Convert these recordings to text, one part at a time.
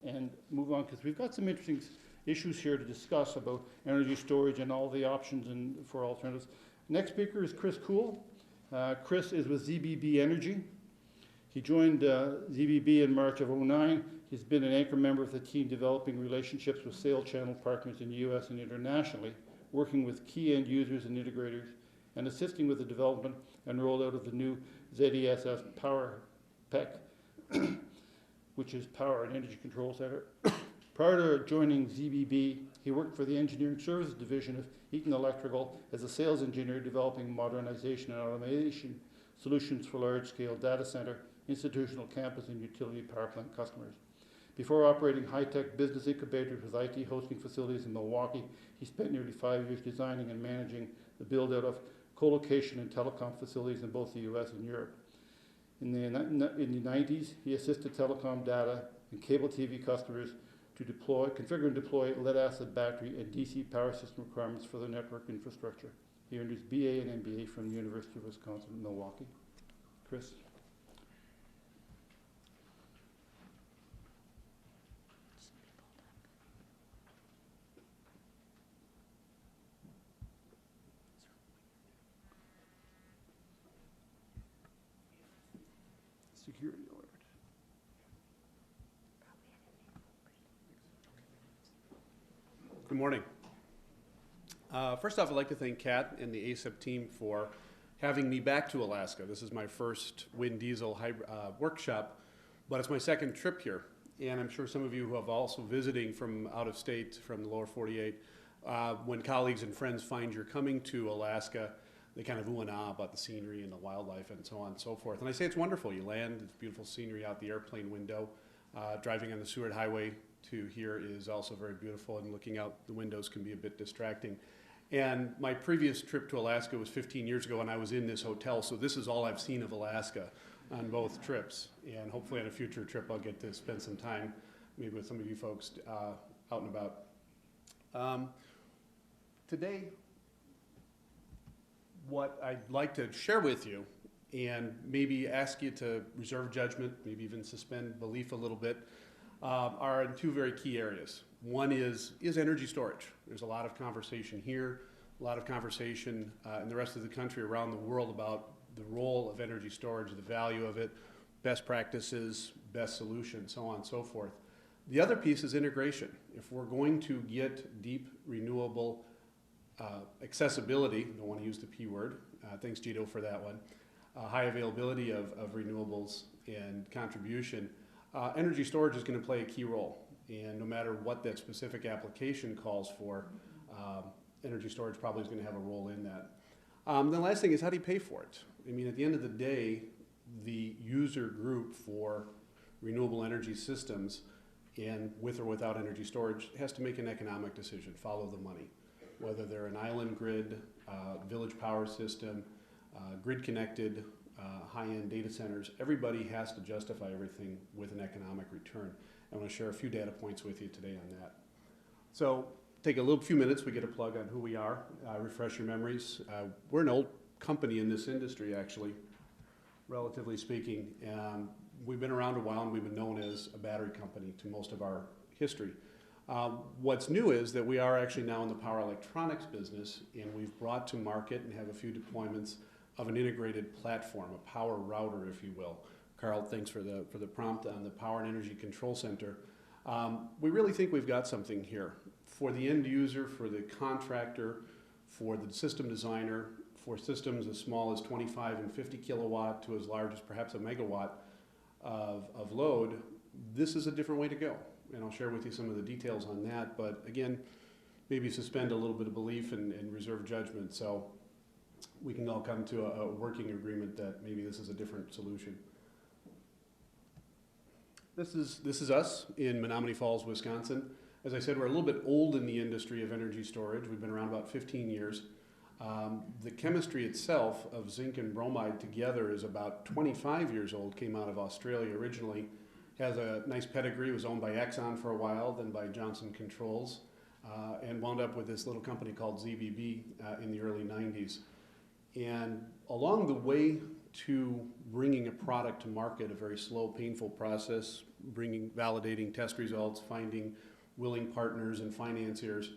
and move on, because we've got some interesting issues here to discuss about energy storage and all the options and for alternatives. Next speaker is Chris Kuhl. Chris is with ZBB Energy. He joined ZBB in March of '09. He's been an anchor member of the team developing relationships with sales channel partners in the US and internationally, working with key end users and integrators, and assisting with the development and rollout of the new ZESS Power PEC, which is Power and Energy Control Center. Prior to joining ZBB, he worked for the Engineering Services Division of Eaton Electrical as a sales engineer developing modernization and automation solutions for large-scale data center, institutional campus, and utility power plant customers. Before operating high-tech business incubators with IT hosting facilities in Milwaukee, he spent nearly 5 years designing and managing the build-out of co-location and telecom facilities in both the US and Europe. In the 90s, he assisted telecom data and cable TV customers to configure and deploy lead-acid battery and DC power system requirements for the network infrastructure. He earned his BA and MBA from the University of Wisconsin-Milwaukee. Chris. Security alert. Good morning. First off, I'd like to thank Kat and the ASEP team for having me back to Alaska. This is my first wind diesel workshop, but it's my second trip here. And I'm sure some of you who have also visiting from out of state, from the lower 48, when colleagues and friends find you're coming to Alaska, they kind of ooh and ah about the scenery and the wildlife and so on and so forth. And I say it's wonderful. You land, it's beautiful scenery out the airplane window. Driving on the Seward Highway to here is also very beautiful, and looking out the windows can be a bit distracting. And my previous trip to Alaska was 15 years ago, and I was in this hotel, so this is all I've seen of Alaska on both trips. And hopefully on a future trip I'll get to spend some time maybe with some of you folks out and about. Today, what I'd like to share with you, and maybe ask you to reserve judgment, maybe even suspend belief a little bit, are in two very key areas. One is energy storage. There's a lot of conversation here, a lot of conversation in the rest of the country, around the world, about the role of energy storage, the value of it, best practices, best solutions, so on and so forth. The other piece is integration. If we're going to get deep renewable accessibility, I don't want to use the P word, thanks Gito for that one, high availability of renewables and contribution, energy storage is going to play a key role. And no matter what that specific application calls for, energy storage probably is going to have a role in that. The last thing is, how do you pay for it? I mean, at the end of the day, the user group for renewable energy systems, and with or without energy storage, has to make an economic decision, follow the money. Whether they're an island grid, village power system, grid-connected, high-end data centers, everybody has to justify everything with an economic return. I want to share a few data points with you today on that. So take a few minutes, we get a plug on who we are, refresh your memories. We're an old company in this industry, actually, relatively speaking. We've been around a while, and we've been known as a battery company to most of our history. What's new is that we are actually now in the power electronics business, and we've brought to market and have a few deployments of an integrated platform, a power router, if you will. Carl, thanks for the prompt on the Power and Energy Control Center. We really think we've got something here for the end user, for the contractor, for the system designer, for systems as small as 25 and 50 kilowatt to as large as perhaps a megawatt of load. This is a different way to go. And I'll share with you some of the details on that. But again, maybe suspend a little bit of belief and reserve judgment, so we can all come to a working agreement that maybe this is a different solution. This is us in Menomonee Falls, Wisconsin. As I said, we're a little bit old in the industry of energy storage. We've been around about 15 years. The chemistry itself of zinc and bromide together is about 25 years old, came out of Australia originally. Has a nice pedigree, was owned by Exxon for a while, then by Johnson Controls, and wound up with this little company called ZBB in the early 90s. And along the way to bringing a product to market, a very slow, painful process, validating test results, finding willing partners and financiers.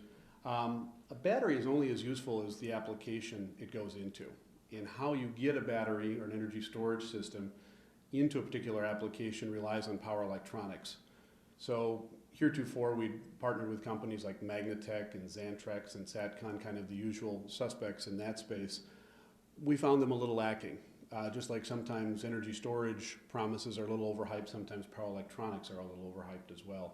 A battery is only as useful as the application it goes into. And how you get a battery or an energy storage system into a particular application relies on power electronics. So heretofore, we partnered with companies like Magnatech and Xantrex and Satcon, kind of the usual suspects in that space. We found them a little lacking. Just like sometimes energy storage promises are a little overhyped, sometimes power electronics are a little overhyped as well.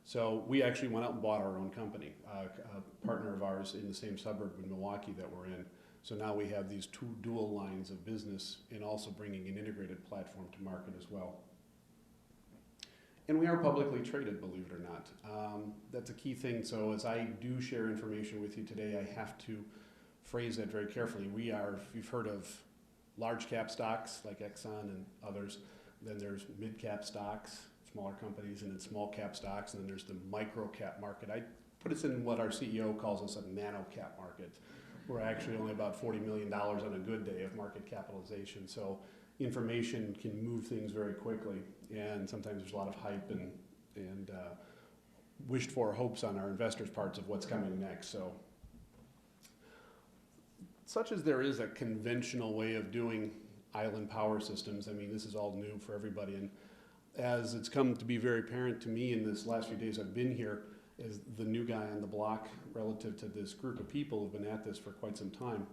So we actually went out and bought our own company, a partner of ours in the same suburb in Milwaukee that we're in. So now we have these two dual lines of business and also bringing an integrated platform to market as well. And we are publicly traded, believe it or not. That's a key thing. So as I do share information with you today, I have to phrase that very carefully. We are, if you've heard of large cap stocks like Exxon and others, then there's mid cap stocks, smaller companies, and then small cap stocks, and then there's the micro cap market. I put us in what our CEO calls us a nano cap market. We're actually only about $40 million on a good day of market capitalization. So information can move things very quickly, and sometimes there's a lot of hype and wished for hopes on our investors' parts of what's coming next. So, such as there is a conventional way of doing island power systems, I mean, this is all new for everybody, and as it's come to be very apparent to me in this last few days I've been here, as the new guy on the block relative to this group of people who've been at this for quite some time,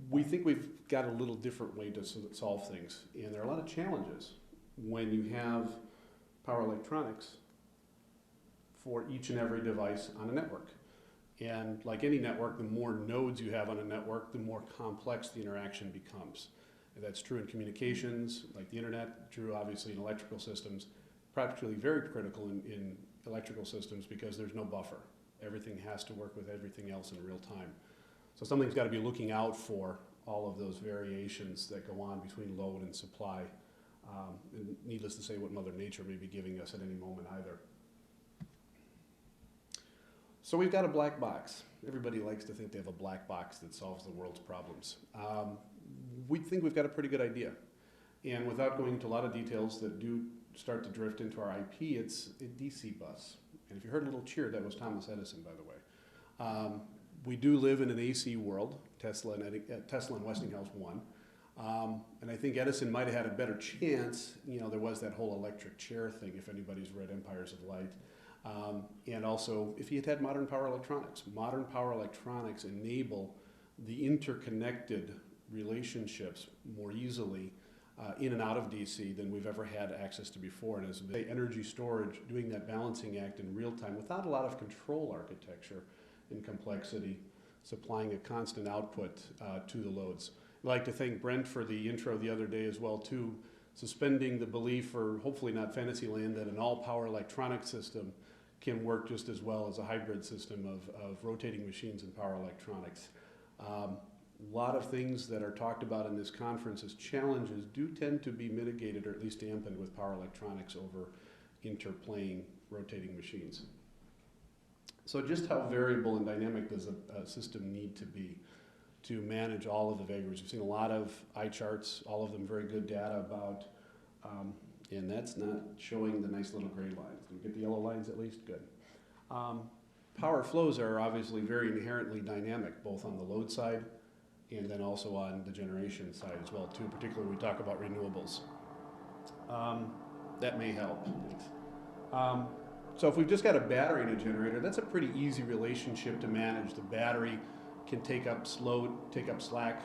we think we've got a little different way to solve things. And there are a lot of challenges when you have power electronics for each and every device on a network. And like any network, the more nodes you have on a network, the more complex the interaction becomes. And that's true in communications, like the internet, true obviously in electrical systems, practically very critical in electrical systems because there's no buffer. Everything has to work with everything else in real time. So something's got to be looking out for all of those variations that go on between load and supply. And needless to say, what Mother Nature may be giving us at any moment either. So we've got a black box. Everybody likes to think they have a black box that solves the world's problems. We think we've got a pretty good idea. And without going into a lot of details that do start to drift into our IP, it's a DC bus. And if you heard a little cheer, that was Thomas Edison, by the way. We do live in an AC world, Tesla and Westinghouse won. And I think Edison might have had a better chance. You know, there was that whole electric chair thing, if anybody's read Empires of Light. And also, if he had had modern power electronics enable the interconnected relationships more easily in and out of DC than we've ever had access to before. And as energy storage, doing that balancing act in real time without a lot of control architecture and complexity, supplying a constant output to the loads. I'd like to thank Brent for the intro the other day as well too, suspending the belief, or hopefully not fantasy land, that an all power electronic system can work just as well as a hybrid system of rotating machines and power electronics. A lot of things that are talked about in this conference as challenges do tend to be mitigated or at least dampened with power electronics over interplaying rotating machines. So just how variable and dynamic does a system need to be to manage all of the vagaries? We've seen a lot of eye charts, all of them very good data about, and that's not showing the nice little gray lines. Can we get the yellow lines at least? Good. Power flows are obviously very inherently dynamic, both on the load side and then also on the generation side as well too, particularly when we talk about renewables. That may help. Thanks. So if we've just got a battery and a generator, that's a pretty easy relationship to manage. The battery can take up slack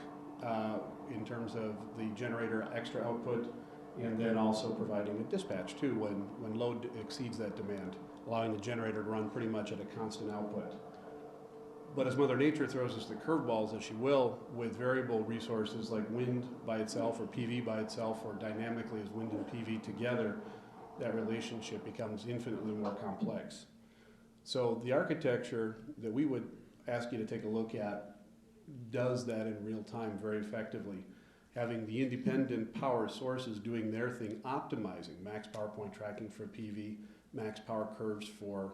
in terms of the generator extra output, and then also providing a dispatch too when load exceeds that demand, allowing the generator to run pretty much at a constant output. But as Mother Nature throws us the curveballs, as she will, with variable resources like wind by itself or PV by itself, or dynamically as wind and PV together, that relationship becomes infinitely more complex. So the architecture that we would ask you to take a look at does that in real time very effectively, having the independent power sources doing their thing, optimizing max power point tracking for PV, max power curves for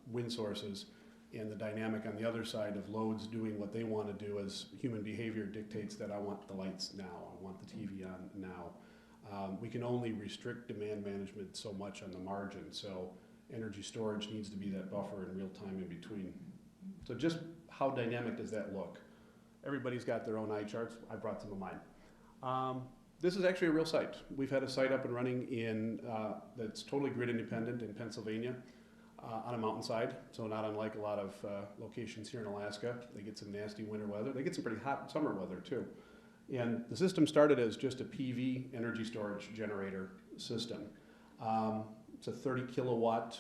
wind sources, and the dynamic on the other side of loads doing what they want to do as human behavior dictates that I want the lights now, I want the TV on now. We can only restrict demand management so much on the margin, so energy storage needs to be that buffer in real time in between. So just how dynamic does that look? Everybody's got their own eye charts. I brought some of mine. This is actually a real site. We've had a site up and running in that's totally grid independent in Pennsylvania on a mountainside, so not unlike a lot of locations here in Alaska. They get some nasty winter weather. They get some pretty hot summer weather too. And the system started as just a PV energy storage generator system. It's a 30 kilowatt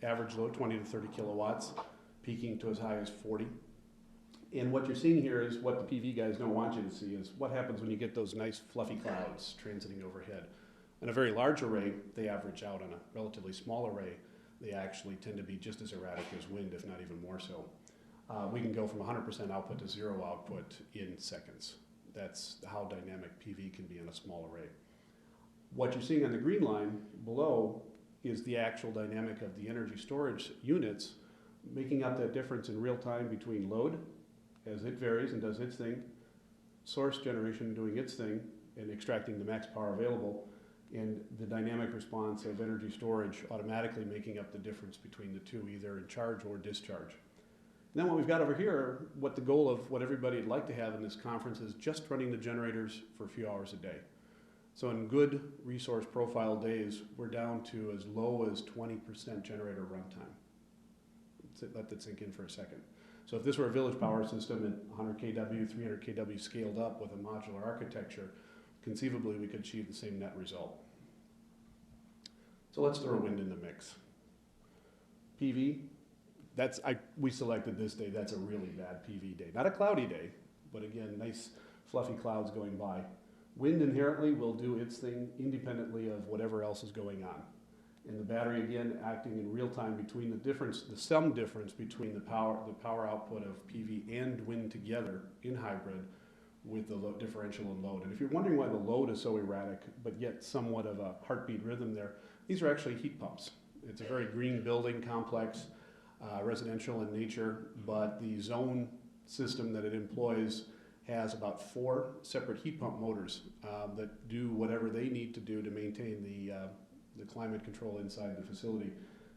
average load, 20 to 30 kilowatts, peaking to as high as 40. And what you're seeing here is what the PV guys don't want you to see, is what happens when you get those nice fluffy clouds transiting overhead. In a very large array, they average out. On a relatively small array, they actually tend to be just as erratic as wind, if not even more so. We can go from 100% output to 0 output in seconds. That's how dynamic PV can be in a small array. What you're seeing on the green line below is the actual dynamic of the energy storage units, making up that difference in real time between load, as it varies and does its thing, source generation doing its thing and extracting the max power available, and the dynamic response of energy storage automatically making up the difference between the two, either in charge or discharge. And then what we've got over here, what the goal of what everybody would like to have in this conference is just running the generators for a few hours a day. So in good resource profile days, we're down to as low as 20% generator runtime. Let that sink in for a second. So if this were a village power system at 100 kW, 300 kW scaled up with a modular architecture, conceivably we could achieve the same net result. So let's throw wind in the mix. PV, we selected this day. That's a really bad PV day. Not a cloudy day, but again, nice fluffy clouds going by. Wind inherently will do its thing independently of whatever else is going on. And the battery, again, acting in real time between the sum difference between the power output of PV and wind together in hybrid with the differential in load. And if you're wondering why the load is so erratic, but yet somewhat of a heartbeat rhythm there, these are actually heat pumps. It's a very green building complex, residential in nature, but the zone system that it employs has about 4 separate heat pump motors that do whatever they need to do to maintain the climate control inside the facility.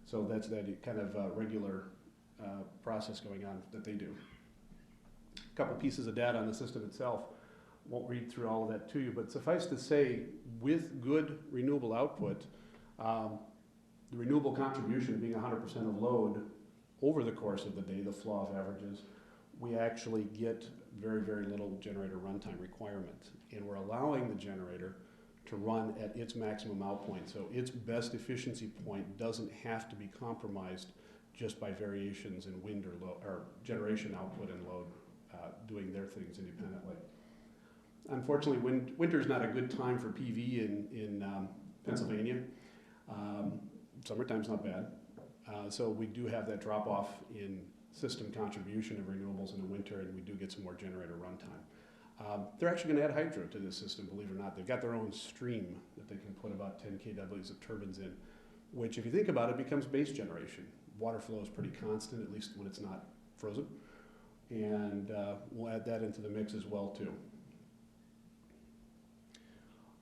So that's that kind of regular process going on that they do. A couple pieces of data on the system itself. Won't read through all of that to you, but suffice to say, with good renewable output, the renewable contribution being 100% of load over the course of the day, the flaw of averages, we actually get very, very little generator runtime requirement. And we're allowing the generator to run at its maximum out point. So its best efficiency point doesn't have to be compromised just by variations in wind or generation output and load doing their things independently. Unfortunately, winter is not a good time for PV in Pennsylvania. Summertime's not bad. So we do have that drop off in system contribution of renewables in the winter, and we do get some more generator runtime. They're actually going to add hydro to this system, believe it or not. They've got their own stream that they can put about 10 kWs of turbines in, which if you think about it, becomes base generation. Water flow is pretty constant, at least when it's not frozen. And we'll add that into the mix as well too.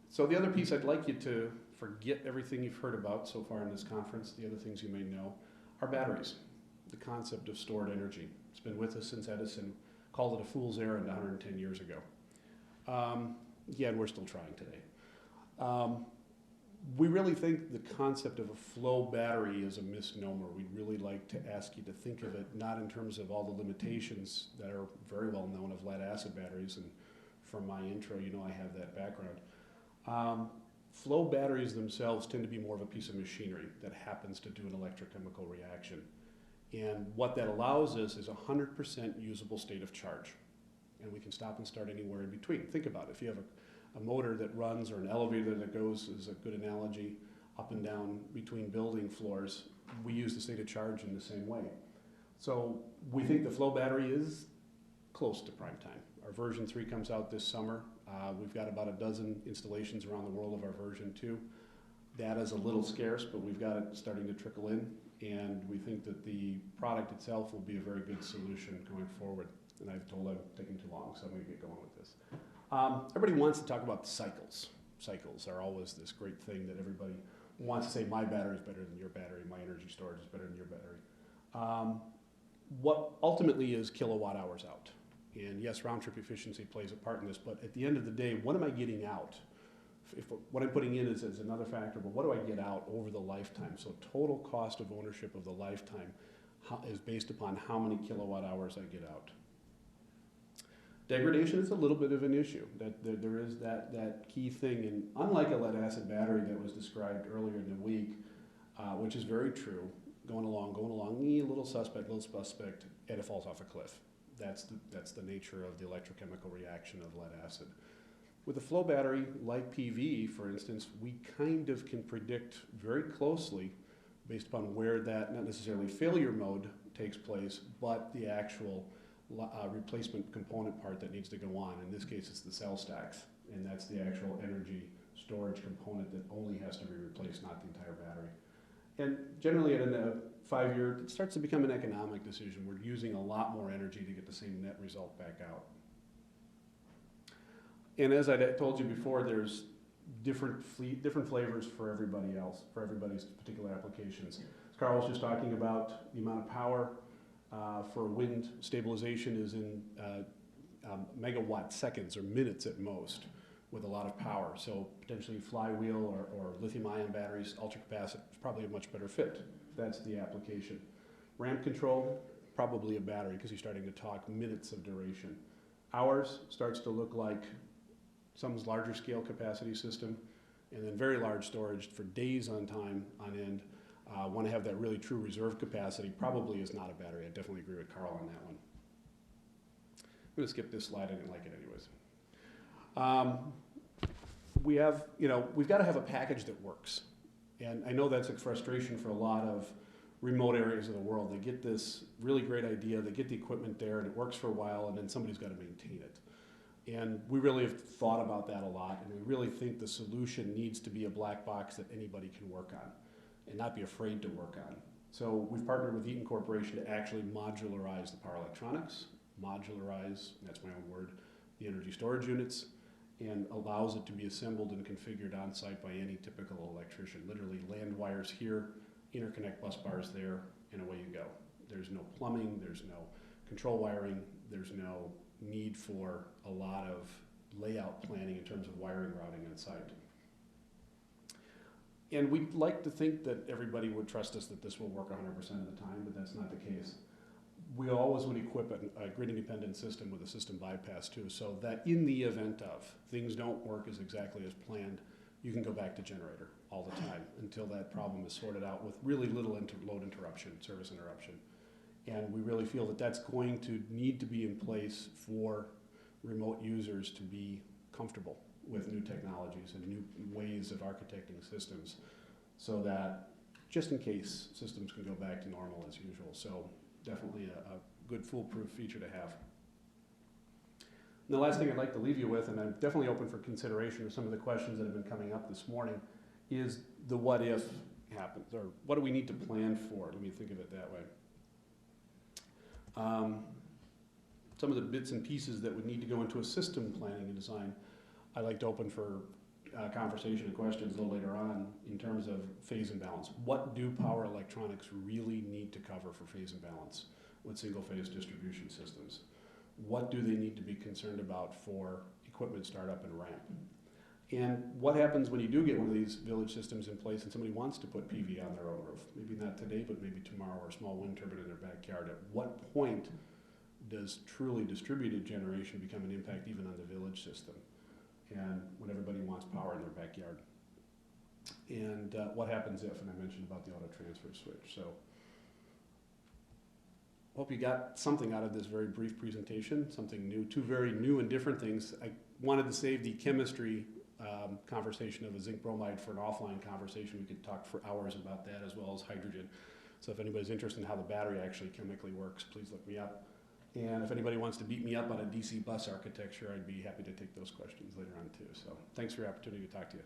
So the other piece I'd like you to forget everything you've heard about so far in this conference, the other things you may know, are batteries. The concept of stored energy. It's been with us since Edison called it a fool's errand 110 years ago. Yeah, and we're still trying today. We really think the concept of a flow battery is a misnomer. We'd really like to ask you to think of it not in terms of all the limitations that are very well known of lead acid batteries, and from my intro, you know I have that background. Flow batteries themselves tend to be more of a piece of machinery that happens to do an electrochemical reaction. And what that allows us is 100% usable state of charge. And we can stop and start anywhere in between. Think about it. If you have a motor that runs or an elevator that goes, is a good analogy, up and down between building floors, we use the state of charge in the same way. So we think the flow battery is close to prime time. Our version 3 comes out this summer. We've got about a dozen installations around the world of our version 2. Data's a little scarce, but we've got it starting to trickle in. And we think that the product itself will be a very good solution going forward. And I've told I'm taking too long, so I'm going to get going with this. Everybody wants to talk about cycles. cycles are always this great thing that everybody wants to say, my battery is better than your battery, my energy storage is better than your battery. What ultimately is kilowatt hours out? And yes, round trip efficiency plays a part in this, but at the end of the day, what am I getting out? If what I'm putting in is another factor, but what do I get out over the lifetime? So total cost of ownership of the lifetime is based upon how many kilowatt hours I get out. Degradation is a little bit of an issue. There is that key thing, and unlike a lead acid battery that was described earlier in the week, which is very true, going along, a little suspect, and it falls off a cliff. That's the nature of the electrochemical reaction of lead acid. With a flow battery like PV, for instance, we kind of can predict very closely, based upon where that, not necessarily failure mode takes place, but the actual replacement component part that needs to go on. In this case, it's the cell stacks, and that's the actual energy storage component that only has to be replaced, not the entire battery. And generally, at a 5-year, it starts to become an economic decision. We're using a lot more energy to get the same net result back out. And as I told you before, there's different flavors for everybody else, for everybody's particular applications. As Carl was just talking about, the amount of power for wind stabilization is in megawatt seconds or minutes at most, with a lot of power. So potentially flywheel or lithium-ion batteries, ultracapacitor is probably a much better fit if that's the application. Ramp control, probably a battery, because you're starting to talk minutes of duration. Hours starts to look like some larger scale capacity system, and then very large storage for days on end. Want to have that really true reserve capacity, probably is not a battery. I definitely agree with Carl on that one. I'm going to skip this slide. I didn't like it anyways. We've got to have a package that works. And I know that's a frustration for a lot of remote areas of the world. They get this really great idea, they get the equipment there, and it works for a while, and then somebody's got to maintain it. And we really have thought about that a lot, and we really think the solution needs to be a black box that anybody can work on and not be afraid to work on. So we've partnered with Eaton Corporation to actually modularize the power electronics, that's my own word, the energy storage units, and allows it to be assembled and configured on site by any typical electrician. Literally land wires here, interconnect bus bars there, and away you go. There's no plumbing, there's no control wiring, there's no need for a lot of layout planning in terms of wiring routing on site. And we'd like to think that everybody would trust us that this will work 100% of the time, but that's not the case. We always would equip a grid-independent system with a system bypass too, so that in the event of things don't work as exactly as planned, you can go back to generator all the time until that problem is sorted out with really little load interruption, service interruption. And we really feel that that's going to need to be in place for remote users to be comfortable with new technologies and new ways of architecting systems, so that just in case systems can go back to normal as usual. So definitely a good foolproof feature to have. And the last thing I'd like to leave you with, and I'm definitely open for consideration of some of the questions that have been coming up this morning, is the what if happens, or what do we need to plan for? Let me think of it that way. Some of the bits and pieces that would need to go into a system planning and design, I'd like to open for conversation and questions a little later on in terms of phase imbalance. What do power electronics really need to cover for phase imbalance with single phase distribution systems? What do they need to be concerned about for equipment startup and ramp? And what happens when you do get one of these village systems in place and somebody wants to put PV on their own roof? Maybe not today, but maybe tomorrow, or a small wind turbine in their backyard. At what point does truly distributed generation become an impact even on the village system? And when everybody wants power in their backyard. And what happens if, and I mentioned about the auto transfer switch. So hope you got something out of this very brief presentation, something new, two very new and different things. I wanted to save the chemistry conversation of a zinc bromide for an offline conversation. We could talk for hours about that, as well as hydrogen. So if anybody's interested in how the battery actually chemically works, please look me up. And if anybody wants to beat me up on a DC bus architecture, I'd be happy to take those questions later on too. So thanks for your opportunity to talk to you.